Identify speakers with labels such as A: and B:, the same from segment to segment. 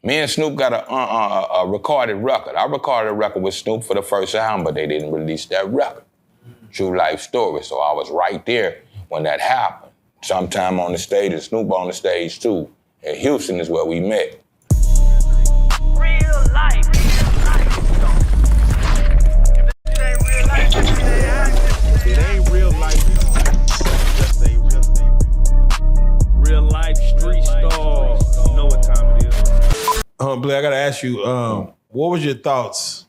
A: Me and Snoop got a recorded record. I recorded a record with Snoop for the first album, but they didn't release that record. True life story. So I was right there when that happened. Sometime on the stage, and Snoop on the stage too. And Houston is where we met.
B: Real life.
C: It ain't real life. Just ain't real thing. Real life street stars. You know what time it is.
D: Blair, I gotta ask you, what was your thoughts,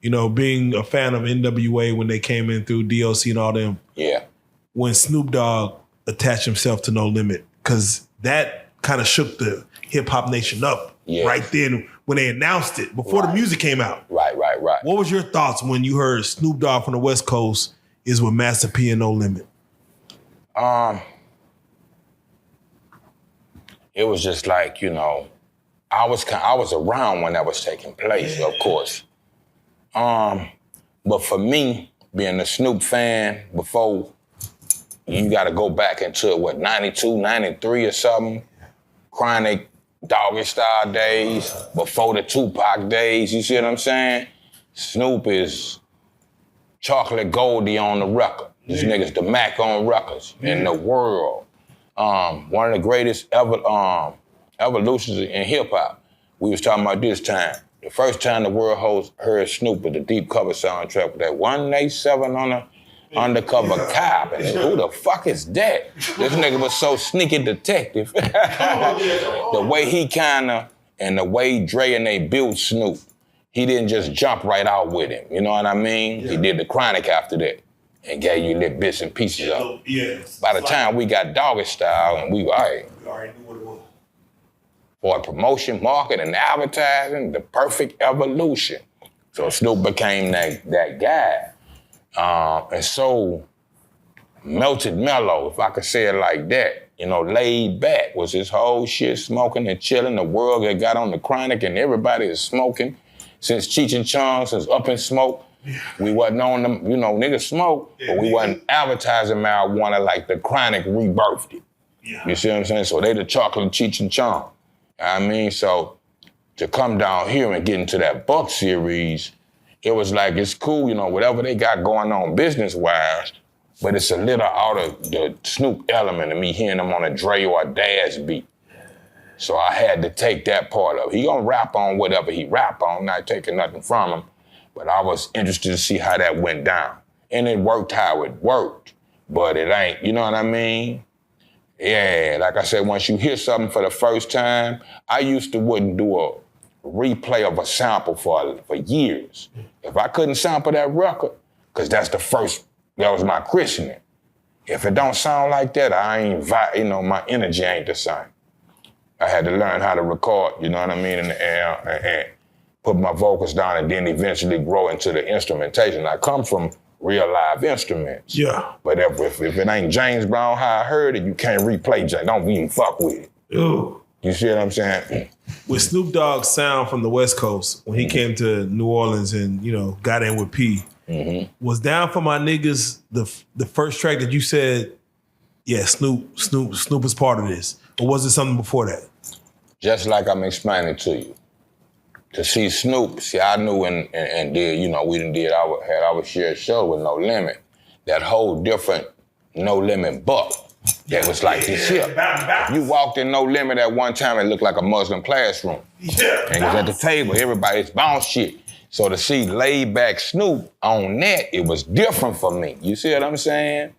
D: being a fan of NWA when they came in through DOC and all them?
A: Yeah.
D: When Snoop Dogg attached himself to No Limit, because that kind of shook the hip hop nation up right then when they announced it, before the music came out.
A: Right.
D: What was your thoughts when you heard Snoop Dogg from the West Coast is with Master P and No Limit?
A: It was just like, I was around when that was taking place, of course. But for me, being a Snoop fan, before you got to go back into 92, 93 or something, Chronic, Doggy Style days, before the Tupac days, you see what I'm saying? Snoop is Chocolate Goldie on the record. This nigga's the Mac on records in the world. One of the greatest evolutions in hip hop. We was talking about this time. The first time the world heard Snoop with the deep cover soundtrack with that 187 on the undercover cop. And who the fuck is that? This nigga was so sneaky detective. The way he and the way Dre and they built Snoop, he didn't just jump right out with him. You know what I mean? Yeah. He did the Chronic after that and gave you little bits and pieces of it. By the time we got Doggy Style and we already knew what it was. For promotion, marketing, and advertising, the perfect evolution. So Snoop became that guy. And so melted mellow, if I could say it like that. Laid back was his whole shit, smoking and chilling. The world had got on the Chronic and everybody is smoking. Since Cheech and Chong, since Up in Smoke, we wasn't on them, niggas smoke, but we wasn't advertising marijuana like the Chronic rebirthed it. Yeah. You see what I'm saying? So they the chocolate Cheech and Chong. So to come down here and get into that Buck series, it was like, it's cool, whatever they got going on business-wise, but it's a little out of the Snoop element of me hearing them on a Dre or a Daz beat. So I had to take that part of it. He gonna rap on whatever he rap on, not taking nothing from him, but I was interested to see how that went down. And it worked how it worked, but it ain't, you know what I mean? Yeah, like I said, once you hear something for the first time, I wouldn't do a replay of a sample for years. If I couldn't sample that record, because that was my christening. If it don't sound like that, my energy ain't the same. I had to learn how to record, you know what I mean, in the air and put my vocals down and then eventually grow into the instrumentation. I come from real live instruments.
D: Yeah.
A: But if it ain't James Brown how I heard it, you can't replay James. Don't even fuck with it.
D: Ooh.
A: You see what I'm saying?
D: With Snoop Dogg's sound from the West Coast, when he came to New Orleans and, got in with P, was Down for My Niggas the first track that you said, yeah, Snoop is part of this? Or was it something before that?
A: Just like I'm explaining to you. To see Snoop, I knew and did, we had our shared show with No Limit. That whole different No Limit Buck. That was like this here. You walked in No Limit at one time, it looked like a Muslim classroom. Yeah. And it was at the table, everybody's bounce shit. So to see laid back Snoop on that, it was different for me. You see what I'm saying?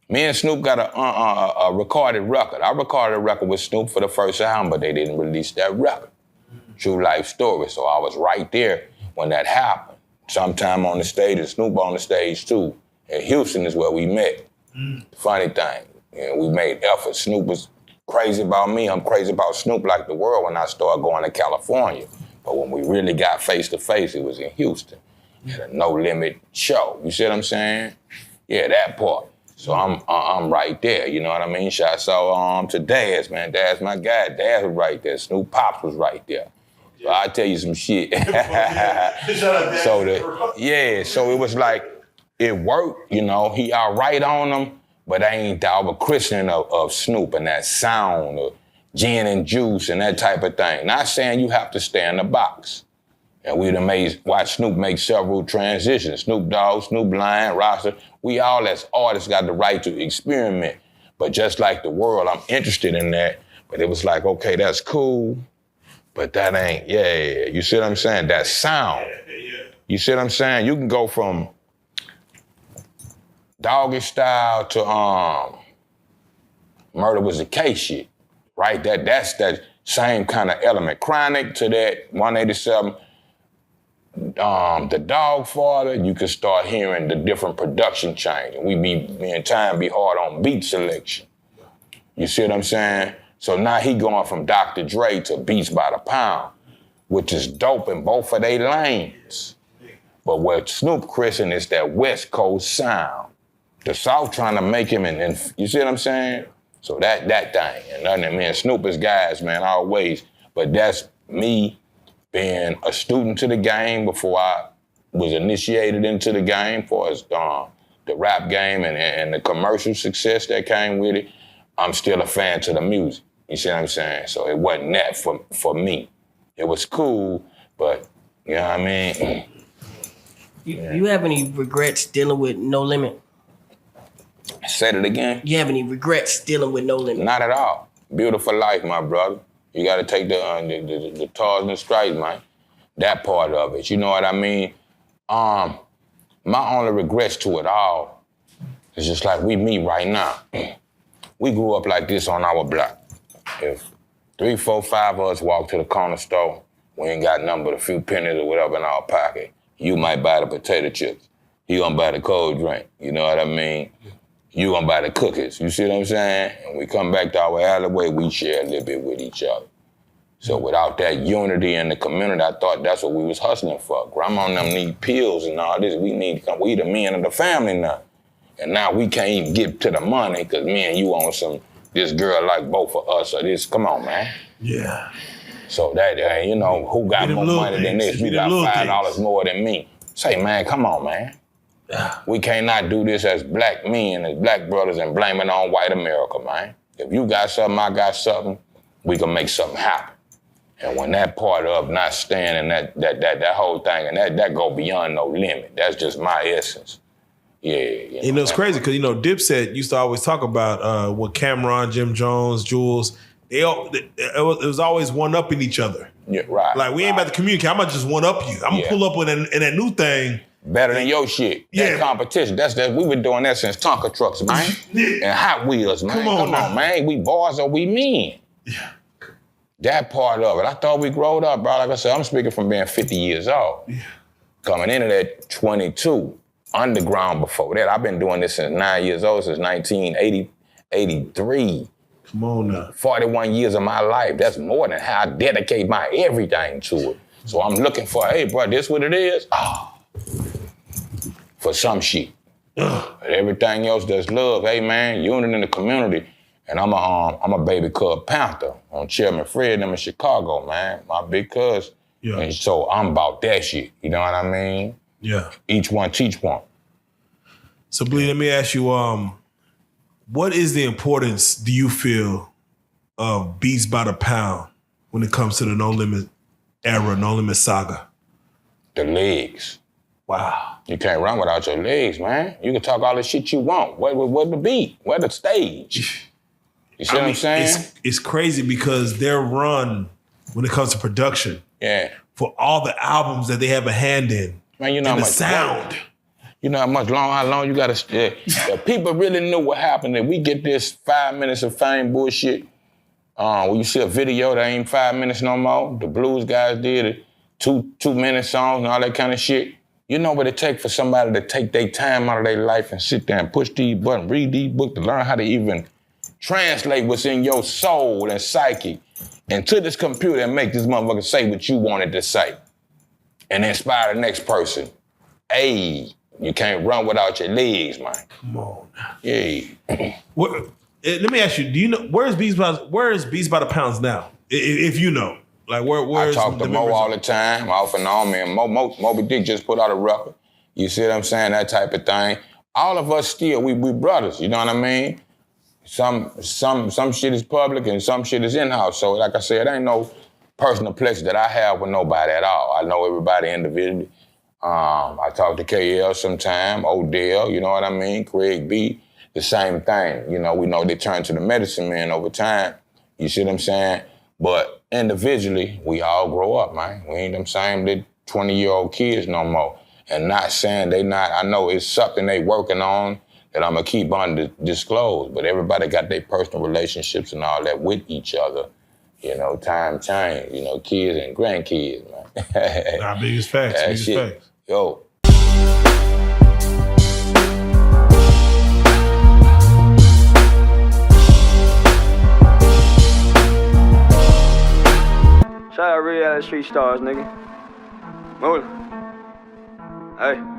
A: Me and Snoop got a recorded record. I recorded a record with Snoop for the first album, but they didn't release that record. True life story. So I was right there when that happened. Sometime on the stage, and Snoop on the stage too. And Houston is where we met. Funny thing, we made efforts. Snoop was crazy about me. I'm crazy about Snoop like the world when I started going to California. But when we really got face to face, it was in Houston. At a No Limit show. You see what I'm saying? Yeah, that part. So I'm right there, you know what I mean? Shouts out to Daz, man. Daz my guy. Daz was right there. Snoop Pops was right there. So I'll tell you some shit. So it was like, it worked, he all right on them, but I ain't the christening of Snoop and that sound. gin and juice and that type of thing. Not saying you have to stay in the box. And we done watch Snoop make several transitions. Snoop Dogg, Snoop Lion, Rasta. We all as artists got the right to experiment. But just like the world, I'm interested in that. But it was like, okay, that's cool, but that ain't, you see what I'm saying? That sound. You see what I'm saying? You can go from Doggy Style to Murder Was the Case shit, right? That's that same kind of element. Chronic to that 187. The Dog Father, you can start hearing the different production change. And me and Time be hard on beat selection. You see what I'm saying? So now he going from Dr. Dre to Beats by the Pound, which is dope in both of their lanes. But what Snoop christened is that West Coast sound. The South trying to make him, and you see what I'm saying? So that thing. And nothing, man, Snoop is guys, man, always. But that's me being a student to the game before I was initiated into the game for the rap game and the commercial success that came with it. I'm still a fan to the music. You see what I'm saying? So it wasn't that for me. It was cool, but you know what I mean?
E: You have any regrets dealing with No Limit?
A: Said it again?
E: You have any regrets dealing with No Limit?
A: Not at all. Beautiful life, my brother. You got to take the tars and the stripes, man. That part of it. You know what I mean? My only regrets to it all is just like we meet right now. We grew up like this on our block. If 3, 4, 5 of us walk to the corner store, we ain't got nothing but a few pennies or whatever in our pocket. You might buy the potato chips. He gonna buy the cold drink. You know what I mean? You gonna buy the cookies. You see what I'm saying? And we come back to our alleyway, we share a little bit with each other. So without that unity in the community, I thought that's what we was hustling for. Grandma and them need pills and all this. We the men of the family now. And now we can't even get to the money because me and you on this girl like both of us or this. Come on, man.
D: Yeah.
A: So that, you know, who got more money than this? You got $5 more than me. Say, man, come on, man. We cannot do this as black men, as black brothers and blame it on white America, man. If you got something, I got something, we can make something happen. And when that part of not staying in that whole thing, and that go beyond No Limit, that's just my essence. Yeah.
D: You know, it's crazy because, you know, Dipset used to always talk about with Cameron, Jim Jones, Jules, it was always one-upping each other.
A: Yeah, right.
D: Like, we ain't about to communicate. I'm going to just one-up you. I'm going to pull up with in that new thing.
A: Better than your shit.
D: Yeah.
A: That competition. We've been doing that since Tonka trucks, man. And Hot Wheels, man. Come on, man. We boys or we men.
D: Yeah.
A: That part of it. I thought we growed up, bro. Like I said, I'm speaking from being 50 years old.
D: Yeah.
A: Coming into that 22. Underground before that. I've been doing this since 9 years old, since 1983.
D: Come on now.
A: 41 years of my life. That's more than how I dedicate my everything to it. So I'm looking for, hey, bro, this what it is? For some shit. But everything else that's love. Hey, man, unity in the community. And I'm a baby cub Panther on Chairman Fred them in Chicago, man. My big cuz.
D: Yeah.
A: And so I'm about that shit. You know what I mean?
D: Yeah.
A: Each one teach one.
D: So, Bleed, let me ask you, what is the importance, do you feel, of Beats by the Pound when it comes to the No Limit era, No Limit saga?
A: The legs.
D: Wow.
A: You can't run without your legs, man. You can talk all the shit you want. Where the beat? Where the stage? You see what I'm saying?
D: It's crazy because their run, when it comes to production, for all the albums that they have a hand in,
A: man, you know
D: and
A: how
D: the
A: much
D: sound.
A: You know how long you gotta stay. If people really knew what happened, if we get this 5 minutes of fame bullshit, when you see a video that ain't 5 minutes no more, the blues guys did it, 2-minute songs and all that kind of shit. You know what it take for somebody to take their time out of their life and sit there and push these buttons, read these books to learn how to even translate what's in your soul and psyche into this computer and make this motherfucker say what you wanted to say and inspire the next person. Hey, you can't run without your legs, man.
D: Come on.
A: Yeah.
D: Let me ask you, do you know, where is Beats by the Pounds now? If you know. Like, where
A: I talk to Mo all the time, off and on, man. Moby Dick just put out a record. You see what I'm saying? That type of thing. All of us still, we brothers, you know what I mean? some shit is public and some shit is in-house. So like I said, it ain't no personal pleasure that I have with nobody at all. I know everybody individually. I talk to KL sometime, Odell, you know what I mean? Craig B, the same thing. You know, we know they turn to the medicine man over time. You see what I'm saying? But individually, we all grow up, man. We ain't them same little 20-year-old kids no more. And not saying they not, I know it's something they working on that I'm gonna keep undisclosed, but everybody got their personal relationships and all that with each other. You know, time change, you know, kids and grandkids, man.
D: Nah, biggest facts, biggest facts.
A: Yo.
F: Shout out Reallyfe Street Starz, nigga. Move. Hey.